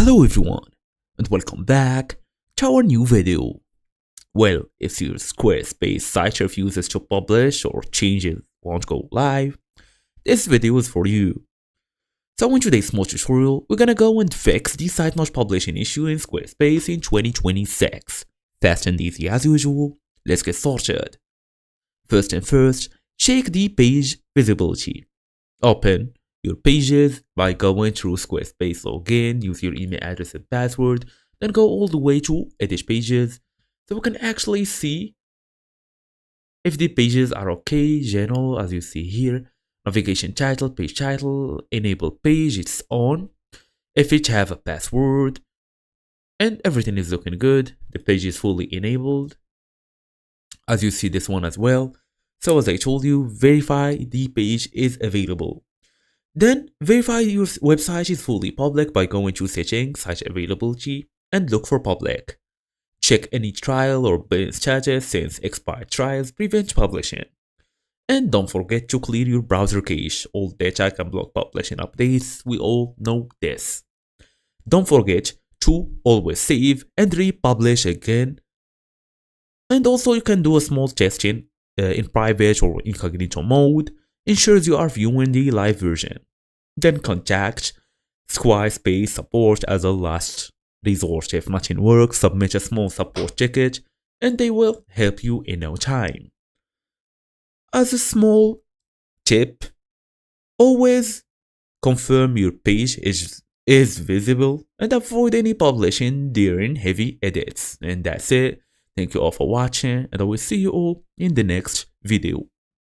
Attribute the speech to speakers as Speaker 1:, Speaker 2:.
Speaker 1: Hello everyone and welcome back to our new video. Well, if your Squarespace site refuses to publish or changes won't go live, this video is for you. So in today's small tutorial, we're gonna go and fix the site not publishing issue in Squarespace in 2026. Fast and easy as usual, let's get started. First, check the page visibility. Open your pages by going through Squarespace login, use your email address and password, then go all the way to edit pages so we can actually see if the pages are okay. General, as you see here, navigation title, page title, enable page, it's on. If it have a password and everything is looking good, the page is fully enabled. As you see this one as well. So as I told you, verify the page is available. Then verify your website is fully public by going to settings, site availability, and look for public. Check any trial or ban status since expired trials prevent publishing. And don't forget to clear your browser cache. All data can block publishing updates, we all know this. Don't forget to always save and republish again. And also you can do a small testing in private or incognito mode. Ensures you are viewing the live version. Then contact Squarespace support as a last resort. If nothing works, submit a small support ticket and they will help you in no time. As a small tip, always confirm your page is visible and avoid any publishing during heavy edits. And that's it. Thank you all for watching and I will see you all in the next video.